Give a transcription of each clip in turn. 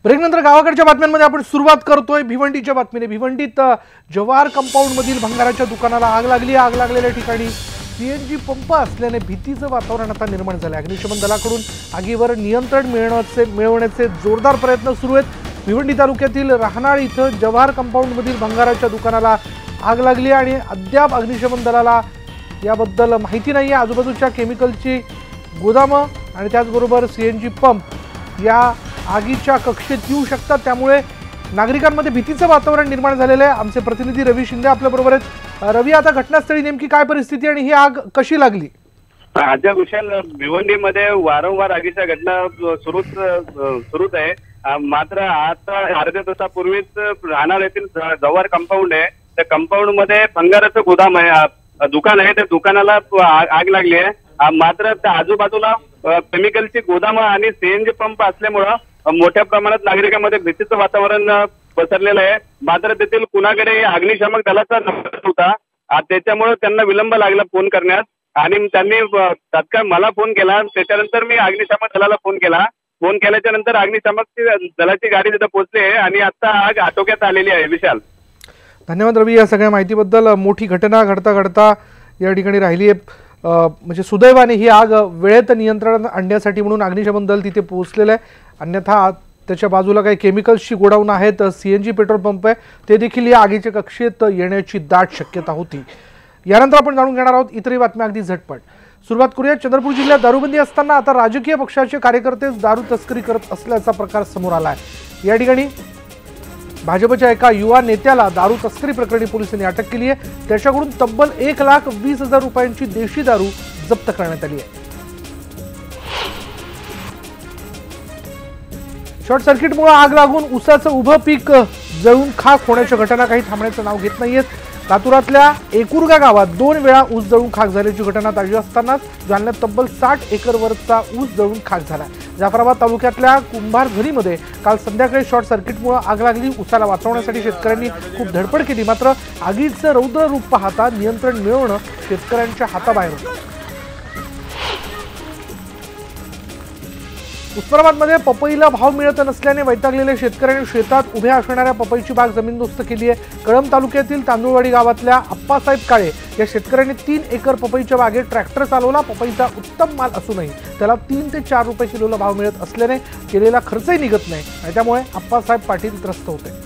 ब्रेकनंतर गावाकडच्या बातम्यांमध्ये आपण सुरुवात करतोय भिवंडीच्या बातमीने। भिवंडीत जवाहर कंपाऊंड मधील भंगाराच्या दुकानाला आग लागली। आग लागलेल्या ठिकाणी सीएनजी पंप असल्याने भीतीचं वातावरण आता निर्माण झालं आहे। अग्निशमन दलाकडून आगीवर नियंत्रण मिळवण्याचे जोरदार प्रयत्न सुरू आहेत। भिवंडी तालुक्यातील राहनाळ इथं जवाहर कंपाऊंड मधील भंगाराच्या दुकानाला आग लागली आणि अद्याप अग्निशमन दलाला याबद्दल माहिती नाही आहे। आजूबाजूच्या केमिकलची गोदामं आणि त्याचबरोबर सीएनजी पंप या आगीच्या कक्षेत येऊ शकतात, त्यामुळे नागरिकांमध्ये भीतीचं वातावरण निर्माण झालेलं आहे। आमचे प्रतिनिधी रवी शिंदे आपल्या बरोबर आहेत। रवी, आता घटनास्थळी नेमकी काय परिस्थिती आणि ही आग कशी लागली? आजच्या विशाल भिवंडीमध्ये वारंवार आगीच्या घटना सुरूच आहे। मात्र आता अर्ध्या तासापूर्वीच राहणार येथील जवाहर कंपाऊंड आहे, त्या कंपाऊंड मध्ये भंगाराचं गोदाम आहे, दुकान आहे, त्या दुकानाला आग लागली आहे। मात्र त्या आजूबाजूला केमिकलची गोदाम आणि सीएनजी पंप असल्यामुळं मोठ्या प्रमाणात नागरिकांमध्ये भीतीचं वातावरण पसरलेलं आहे। मात्र तेथील कुणाकडे अग्निशामक दलाचा नंबर होता, त्याच्यामुळे त्यांना विलंब लागला फोन करण्यास आणि त्यांनी तात्काळ मला फोन केला। त्याच्यानंतर मी अग्निशामक दलाला फोन केल्याच्या नंतर अग्निशामक दलाची गाडी तिथे पोहोचली आहे आणि आता आग आटोक्यात आलेली आहे। विशाल, धन्यवाद रवी या सगळ्या माहितीबद्दल। मोठी घटना घडता या ठिकाणी राहिली आहे। म्हणजे सुदैवाने ही आग वेळेत नियंत्रण आणण्यासाठी म्हणून अग्निशमन दल तिथे पोहोचलेलं आहे, अन्यथा त्याच्या बाजूला काही केमिकल्सची गोडाऊन आहेत, सीएनजी पेट्रोल पंप आहे, ते देखील या आगीच्या कक्षेत येण्याची दाट शक्यता होती। यानंतर आपण जाणून घेणार आहोत इतरही बातम्या अगदी झटपट। सुरुवात करूया। चंद्रपूर जिल्ह्यात दारूबंदी असताना आता राजकीय पक्षाचे कार्यकर्तेच दारू तस्करी करत असल्याचा प्रकार समोर आला आहे। या ठिकाणी भाजपच्या एका युवा नेत्याला दारू तस्करी प्रकरणी पोलिसांनी अटक केली आहे। त्याच्याकडून तब्बल 1,20,000 रुपयांची देशी दारू जप्त करण्यात आली आहे। शॉर्ट सर्किटमुळे आग लागून उसाचं उभं पीक जळून खाक होण्याच्या घटना काही थांबण्याचं नाव घेत नाहीयेत। लातूरातल्या एकुरगा गावात 2 वेळा ऊस जळून खाक झाल्याची घटना ताजी असतानाच जालन्यात तब्बल 60 एकरवरचा ऊस जळून खाक झाला। जाफराबाद तालुक्यातल्या कुंभारझरीमध्ये काल संध्याकाळी शॉर्ट सर्किटमुळे आग लागली। उसाला वाचवण्यासाठी शेतकऱ्यांनी खूप धडपड केली, मात्र आगीचं रौद्र रूप पाहता नियंत्रण मिळवणं शेतकऱ्यांच्या हाताबाहेर होतं। उस्मानाबादमध्ये पपईला भाव मिळत नसल्याने वैतागलेल्या शेतकऱ्यांनी शेतात उभ्या असणाऱ्या पपईची बाग जमीनदोस्त केली आहे। कळंब तालुक्यातील तांदूळवाडी गावातल्या अप्पासाहेब काळे या शेतकऱ्यांनी 3 एकर पपईच्या बागेत ट्रॅक्टर चालवला। पपईचा उत्तम माल असूनही त्याला 3 ते 4 रुपये किलोला भाव मिळत असल्याने केलेला खर्चही निघत नाही आणि त्यामुळे अप्पासाहेब पाटील त्रस्त होते।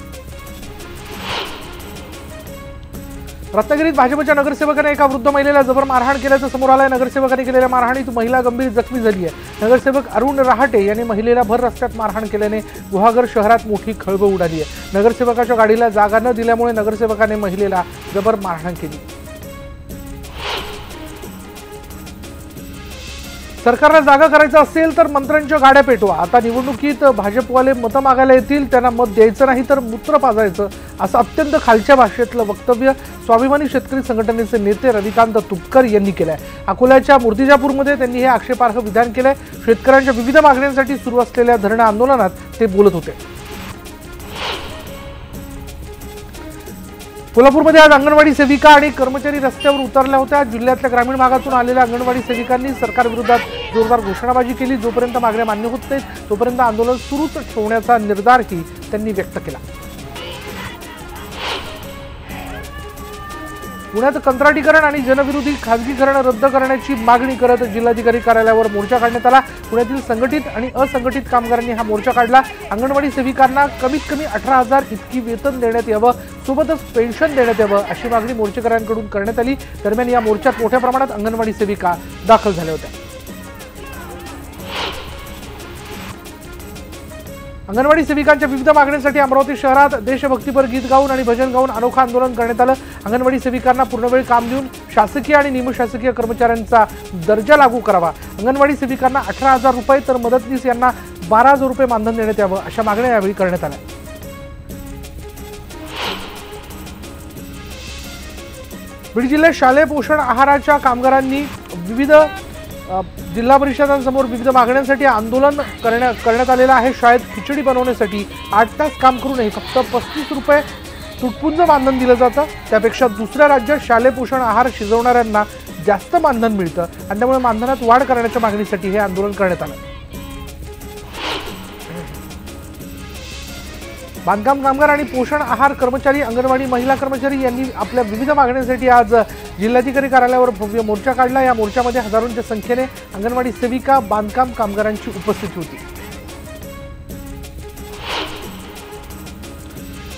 रत्नागिरीत भाजपच्या नगरसेवकाने एका वृद्ध महिलेला जबर मारहाण केल्याचं समोर आलंय। नगरसेवकाने केलेल्या मारहाणीत महिला गंभीर जखमी झाली आहे। नगरसेवक अरुण रहाटे यांनी महिलेला भर रस्त्यात मारहाण केल्याने गुहागर शहरात मोठी खळबळ उडाली आहे। नगरसेवकाच्या गाडीला जागा न दिल्यामुळे नगरसेवकाने महिलेला जबर मारहाण केली। सरकारला जागा करायचं असेल तर मंत्र्यांच्या गाड्या पेटवा। आता निवडणुकीत भाजपवाले मतं मागायला येतील, त्यांना मत द्यायचं नाही तर मूत्र पाजायचं, असं अत्यंत खालच्या भाषेतलं वक्तव्य स्वाभिमानी शेतकरी संघटनेचे नेते रविकांत तुपकर यांनी केलंय। अकोल्याच्या मूर्तिजापूरमध्ये त्यांनी हे आक्षेपार्ह विधान केलंय। शेतकऱ्यांच्या विविध मागण्यांसाठी सुरू असलेल्या धरणे आंदोलनात ते बोलत होते। कोल्हापूरमध्ये आज अंगणवाडी सेविका आणि कर्मचारी रस्त्यावर उतरल्या होत्या। जिल्ह्यातल्या ग्रामीण भागातून आलेल्या अंगणवाडी सेविकांनी सरकारविरोधात जोरदार घोषणाबाजी केली। जोपर्यंत मागण्या मान्य होत नाहीत तोपर्यंत आंदोलन सुरूच ठेवण्याचा निर्धारही त्यांनी व्यक्त केला। पुण्यात कंत्राटीकरण आणि जनविरोधी खासगीकरण रद्द करण्याची मागणी करत जिल्हाधिकारी कार्यालयावर मोर्चा काढण्यात आला। पुण्यातील संघटित आणि असंघटित कामगारांनी हा मोर्चा काढला। अंगणवाडी सेविकांना कमीत कमी 18,000 इतकी वेतन देण्यात यावं, सोबतच पेन्शन देण्यात यावं अशी मागणी मोर्चेकऱ्यांकडून करण्यात आली। दरम्यान या मोर्चात मोठ्या प्रमाणात अंगणवाडी सेविका दाखल झाल्या होत्या। अंगणवाडी सेविकांच्या विविध मागण्यांसाठी अमरावती शहरात देशभक्तीपर गीत गाऊन आणि भजन गाऊन अनोखा आंदोलन करण्यात आलं। अंगणवाडी सेविकांना पूर्णवेळ काम देऊन शासकीय आणि निमशासकीय कर्मचाऱ्यांचा दर्जा लागू करावा। अंगणवाडी सेविकांना 18,000 रुपये तर मदतनीस यांना 12,000 रुपये मानधन देण्यात यावं अशा मागण्या यावेळी करण्यात आल्या। बीड जिल्ह्यात शालेय पोषण आहाराच्या कामगारांनी विविध जिल्हा परिषदांसमोर विविध मागण्यांसाठी आंदोलन करण्यात आलेलं आहे। शाळेत खिचडी बनवण्यासाठी 8 तास काम करूनही फक्त 35 रुपये तुटपुंज मानधन दिलं जातं। त्यापेक्षा दुसऱ्या राज्यात शालेय पोषण आहार शिजवणाऱ्यांना जास्त मानधन मिळतं आणि त्यामुळे मानधनात वाढ करण्याच्या मागणीसाठी हे आंदोलन करण्यात आलं। बांधकाम कामगार आणि पोषण आहार कर्मचारी, अंगणवाडी महिला कर्मचारी यांनी आपल्या विविध मागण्यांसाठी आज जिल्हाधिकारी कार्यालयावर भव्य मोर्चा काढला। या मोर्चामध्ये हजारोंच्या संख्येने अंगणवाडी सेविका, बांधकाम कामगारांची उपस्थिती होती।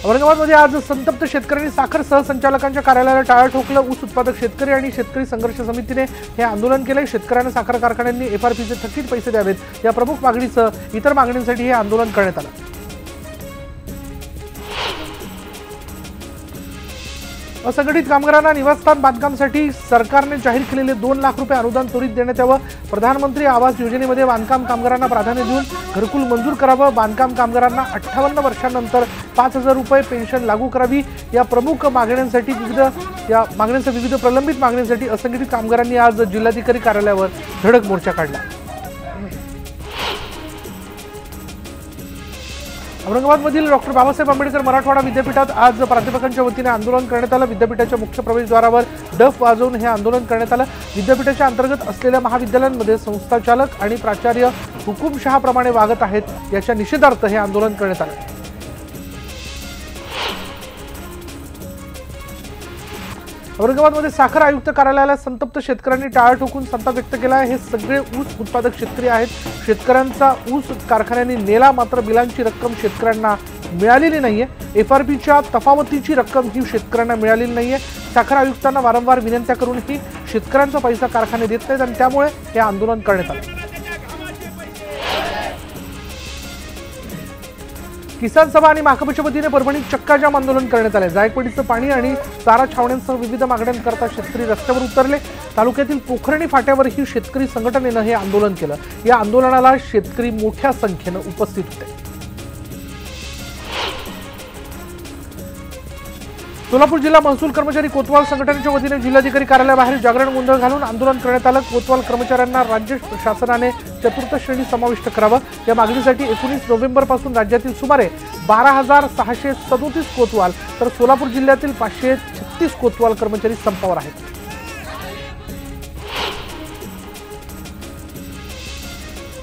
औरंगाबादमध्ये आज संतप्त शेतकऱ्यांनी साखर सहसंचालकांच्या कार्यालयाला टाळं ठोकलं। ऊस उत्पादक शेतकरी आणि शेतकरी संघर्ष समितीने हे आंदोलन केले। शेतकऱ्यांना साखर कारखान्यांनी एफआरपीचे थकीत पैसे द्यावेत या प्रमुख मागणीसह इतर मागण्यांसाठी हे आंदोलन करण्यात आलं। असंघटित कामगारांना निवासस्थान बांधकामासाठी सरकारने जाहीर केलेले 2 लाख रुपये अनुदान त्वरित देण्यात यावं। प्रधानमंत्री आवास योजनेमध्ये बांधकाम कामगारांना प्राधान्य देऊन घरकुल मंजूर करावं। बांधकाम कामगारांना 58 वर्षांनंतर 5,000 रुपये पेन्शन लागू करावी। या प्रमुख मागण्यांसाठी विविध प्रलंबित मागण्यांसाठी असंघटित कामगारांनी आज जिल्हाधिकारी कार्यालयावर धडक मोर्चा काढला। औरंगाबादमधील डॉक्टर बाबासाहेब आंबेडकर मराठवाडा विद्यापीठात आज प्राध्यापकांच्या वतीने आंदोलन करण्यात आलं। विद्यापीठाच्या मुख्य प्रवेशद्वारावर डफ वाजवून हे आंदोलन करण्यात आलं। विद्यापीठाच्या अंतर्गत असलेल्या महाविद्यालयांमध्ये संस्थाचालक आणि प्राचार्य हुकुमशहाप्रमाणे वागत आहेत याच्या निषेधार्थ हे आंदोलन करण्यात आलं। औरंगाबादमध्ये साखर आयुक्त कार्यालयाला संतप्त शेतकऱ्यांनी टाळं ठोकून संताप व्यक्त केला आहे। हे सगळे ऊस उत्पादक शेतकरी आहेत। शेतकऱ्यांचा ऊस कारखान्यांनी नेला, मात्र बिलांची रक्कम शेतकऱ्यांना मिळालेली नाहीये। एफआरपीच्या तफावतीची रक्कम ही शेतकऱ्यांना मिळालेली नाहीये। साखर आयुक्तांना वारंवार विनंत्या करूनही शेतकऱ्यांचा पैसा कारखाने देत नाहीत आणि त्यामुळे हे आंदोलन करण्यात आलं। किसान सभा आणि माकपच्या वतीने परभणीत चक्काजाम आंदोलन करण्यात आले। जायकवाडीचं पाणी आणि चारा छावण्यांसह विविध मागण्यांकरता शेतकरी रस्त्यावर उतरले। तालुक्यातील पोखर्णी फाट्यावरही शेतकरी संघटनेनं हे आंदोलन केलं। या आंदोलनाला शेतकरी मोठ्या संख्येनं उपस्थित होते। सोलापूर जिल्हा महसूल कर्मचारी कोतवाल संघटनेच्या वतीने जिल्हाधिकारी कार्यालयाबाहेर जागरण गोंधळ घालून आंदोलन करण्यात आलं। कोतवाल कर्मचाऱ्यांना राज्य शासनाने चतुर्थ श्रेणी समाविष्ट करावं या मागणीसाठी 19 नोव्हेंबरपासून राज्यातील सुमारे 12,637 कोतवाल तर सोलापूर जिल्ह्यातील 536 कोतवाल कर्मचारी संपावर आहेत।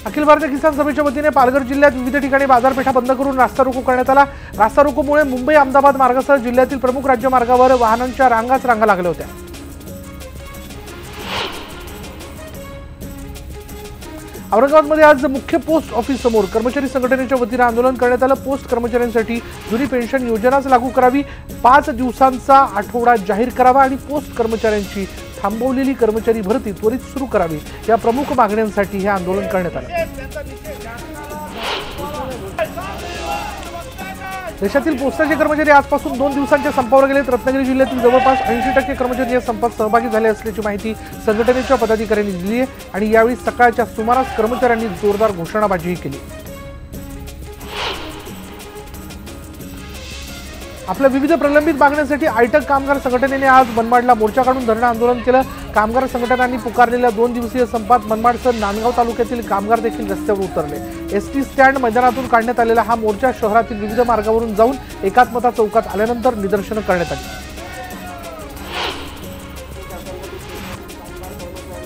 अखिल भारतीय किसान सभेच्या वतीने पालघर जिल्ह्यात विविध ठिकाणी बाजारपेठा बंद करून रास्ता रोको करण्यात आला। रास्ता रोकोमुळे मुंबई अहमदाबाद मार्गासह जिल्ह्यातील प्रमुख राज्यमार्गावर वाहनांच्या रांगाच रांगा लागल्या होत्या। औरंगाबादमध्ये आज मुख्य पोस्ट ऑफिस समोर कर्मचारी संघटनेच्या वतीने आंदोलन करण्यात आलं। पोस्ट कर्मचाऱ्यांसाठी जुनी पेन्शन योजनाच लागू करावी, 5 दिवसांचा आठवडा जाहीर करावा आणि पोस्ट कर्मचाऱ्यांची थांबवलेली कर्मचारी भरती त्वरित सुरू करावी या प्रमुख मागण्यांसाठी हे आंदोलन करण्यात आले। देशातील पोस्टाचे कर्मचारी आजपासून 2 दिवसांच्या संपावर गेलेत। रत्नागिरी जिल्ह्यातील जवळपास 80% कर्मचारी या संपात सहभागी झाले असल्याची माहिती संघटनेच्या पदाधिकाऱ्यांनी दिली आहे आणि यावेळी सकाळच्या सुमारास कर्मचाऱ्यांनी जोरदार घोषणाबाजीही केली। आपल्या विविध प्रलंबित मागण्यांसाठी आयटक कामगार संघटनेने आज मनमाडला मोर्चा काढून धरणं आंदोलन केलं। कामगार संघटनांनी पुकारलेल्या 2 दिवसीय संपात मनमाडसह नांदगाव तालुक्यातील कामगार देखील रस्त्यावर उतरले। एसटी स्टँड मैदानातून काढण्यात आलेला हा मोर्चा शहरातील विविध मार्गावरून जाऊन एकात्मता चौकात आल्यानंतर निदर्शनं करण्यात आली।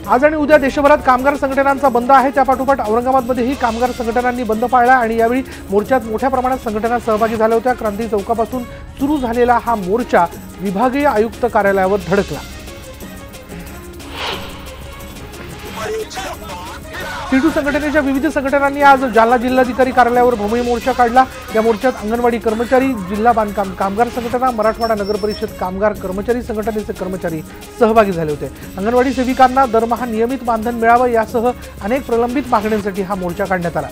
आज आणि उद्या देशभरात कामगार संघटनांचा बंद आहे। त्यापाठोपाठ औरंगाबादमध्येही कामगार संघटनांनी बंद पाळला आणि यावेळी मोर्चात मोठ्या प्रमाणात संघटना सहभागी झाल्या होत्या। क्रांती चौकापासून सुरू झालेला हा मोर्चा विभागीय आयुक्त कार्यालयावर धडकला। टीटू संघटनेच्या विविध संघटनांनी आज जालना जिल्हाधिकारी कार्यालयावर भव्य मोर्चा काढला। या मोर्चात अंगणवाडी कर्मचारी, जिल्हा बांधकाम कामगार संघटना, मराठवाडा नगर परिषद कामगार कर्मचारी संघटनेचे कर्मचारी सहभागी झाले होते। अंगणवाडी सेविकांना दरमहा नियमित मानधन मिळावं यासह अनेक प्रलंबित मागण्यांसाठी हा मोर्चा काढण्यात आला।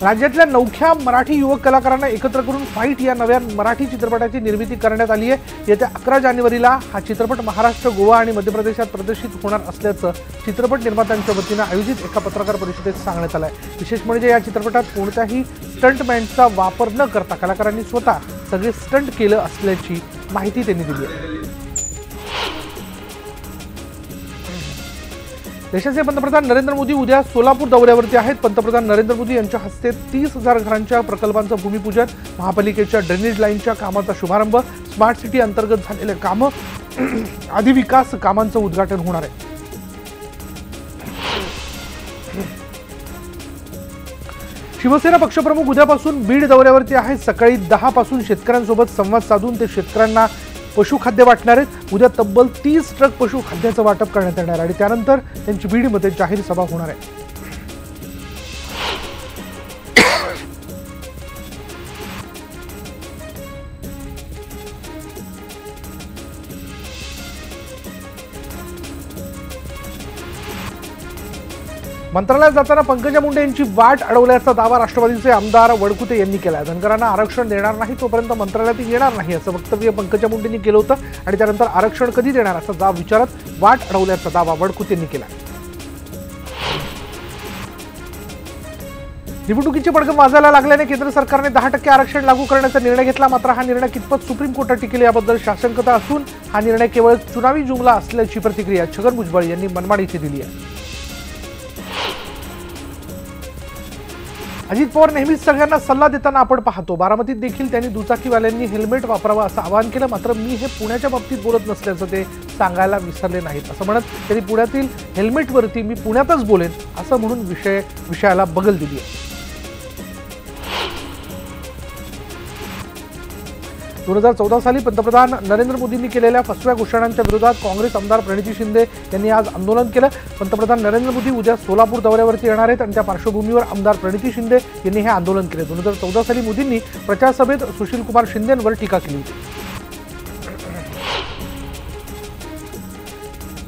राज्यातल्या नवख्या मराठी युवक कलाकारांना एकत्र करून फाईट या नव्या मराठी चित्रपटाची निर्मिती करण्यात आली आहे। येत्या 11 जानेवारीला हा चित्रपट महाराष्ट्र, गोवा आणि मध्य प्रदेशात प्रदर्शित होणार असल्याचं चित्रपट निर्मात्यांच्या वतीनं आयोजित एका पत्रकार परिषदेत सांगण्यात आलं आहे। विशेष म्हणजे या चित्रपटात कोणत्याही स्टंटमॅनचा वापर न करता कलाकारांनी स्वतः सगळे स्टंट केलं असल्याची माहिती त्यांनी दिली आहे। देशाचे पंतप्रधान नरेंद्र मोदी उद्या सोलापूर दौऱ्यावरती आहेत। पंतप्रधान नरेंद्र मोदी यांच्या हस्ते 30,000 घरांच्या प्रकल्पांचं भूमिपूजन, महापालिकेच्या ड्रेनेज लाईनच्या कामाचा शुभारंभ, स्मार्ट सिटी अंतर्गत झालेले कामं आदी विकास कामांचं उद्घाटन होणार आहे। शिवसेना पक्षप्रमुख उद्यापासून बीड दौऱ्यावरती आहेत. सकाळी 10 पासून शेतकऱ्यांसोबत संवाद साधून ते शेतकऱ्यांना पशुखाद्य वाटणार आहेत. उद्या तब्बल 30 ट्रक पशुखाद्याचं वाटप करण्यात येणार आणि त्यानंतर त्यांची बीडमध्ये जाहीर सभा होणार आहे. मंत्रालयात जाताना पंकजा मुंडे यांची वाट अडवल्याचा दावा राष्ट्रवादीचे आमदार वडकुते यांनी केला. धनगरांना आरक्षण देणार नाही तोपर्यंत मंत्रालयात येणार नाही असं वक्तव्य पंकजा मुंडेंनी केलं होतं आणि त्यानंतर आरक्षण कधी देणार असा जाब विचारत वाट अडवल्याचा दावा वडकुते यांनी केला. निवडणुकीचे पडघम वाजायला लागल्याने केंद्र सरकारने 10% आरक्षण लागू करण्याचा निर्णय घेतला. मात्र हा निर्णय कितपत सुप्रीम कोर्टात टिकेल याबद्दल शासंकता असून हा निर्णय केवळ चुनावी जुमला असल्याची प्रतिक्रिया छगन भुजबळ यांनी मनमाड इथे दिली आहे. अजित पवार नेहमीच सगळ्यांना सल्ला देताना आपण पाहतो. बारामतीत देखील त्यांनी दुचाकीवाल्यांनी हेल्मेट वापरावं असं आवाहन केलं. मात्र मी हे पुण्याच्या बाबतीत बोलत नसल्याचं ते सांगायला विसरले नाहीत. असं म्हणत त्यांनी पुण्यातील हेल्मेटवरती मी पुण्यातच बोलेन असं म्हणून विषयाला बगल दिली आहे. 2014 साली पंतप्रधान नरेंद्र मोदींनी केलेल्या फसव्या घोषणांच्या विरोधात काँग्रेस आमदार प्रणिती शिंदे यांनी आज आंदोलन केलं. पंतप्रधान नरेंद्र मोदी उद्या सोलापूर दौऱ्यावरती येणार आहेत आणि त्या पार्श्वभूमीवर आमदार प्रणिती शिंदे यांनी हे आंदोलन केले. 2014 साली मोदींनी प्रचारसभेत सुशीलकुमार शिंदेंवर टीका केली होती.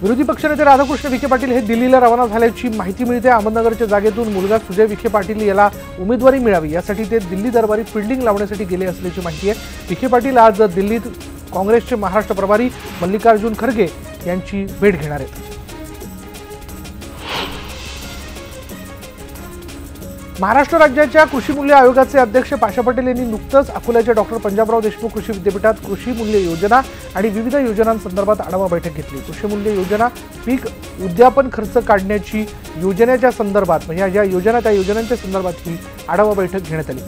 विरोधी पक्षनेते राधाकृष्ण विखे पाटील हे दिल्लीला रवाना झाल्याची माहिती मिळते. अहमदनगरच्या जागेतून मुलगा सुजय विखे पाटील याला उमेदवारी मिळावी यासाठी ते दिल्ली दरबारी फिल्डिंग लावण्यासाठी गेले असल्याची माहिती आहे. विखे पाटील आज दिल्लीत काँग्रेसचे महाराष्ट्र प्रभारी मल्लिकार्जुन खरगे यांची भेट घेणार आहेत. महाराष्ट्र राज्याच्या कृषी मूल्य आयोगाचे अध्यक्ष पाशा पटेल यांनी नुकतंच अकोल्याच्या डॉक्टर पंजाबराव देशमुख कृषी विद्यापीठात कृषी मूल्य योजना आणि विविध योजनांसंदर्भात आढावा बैठक घेतली. कृषी मूल्य योजना, पीक उद्यापन खर्च काढण्याची योजनेच्या संदर्भात म्हणजे ज्या योजना त्या योजनांच्या संदर्भात ही आढावा बैठक घेण्यात आली.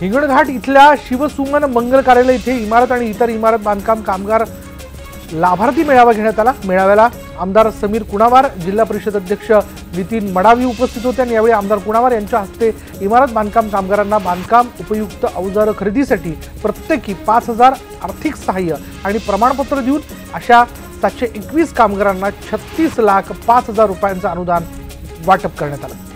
हिंगणघाट इथल्या शिवसुमन मंगल कार्यालय इथे इमारत आणि इतर इमारत बांधकाम कामगार लाभार्थी मेळावा घेण्यात आला. मेळाव्याला आमदार समीर कुणावार, जिल्हा परिषद अध्यक्ष नितीन मडावी उपस्थित होते आणि यावेळी आमदार कुणावार यांच्या हस्ते इमारत बांधकाम कामगारांना बांधकाम उपयुक्त अवजारं खरेदीसाठी प्रत्येकी 5,000 आर्थिक सहाय्य आणि प्रमाणपत्र देऊन अशा 721 कामगारांना 36,05,000 रुपयांचं अनुदान वाटप करण्यात आलं.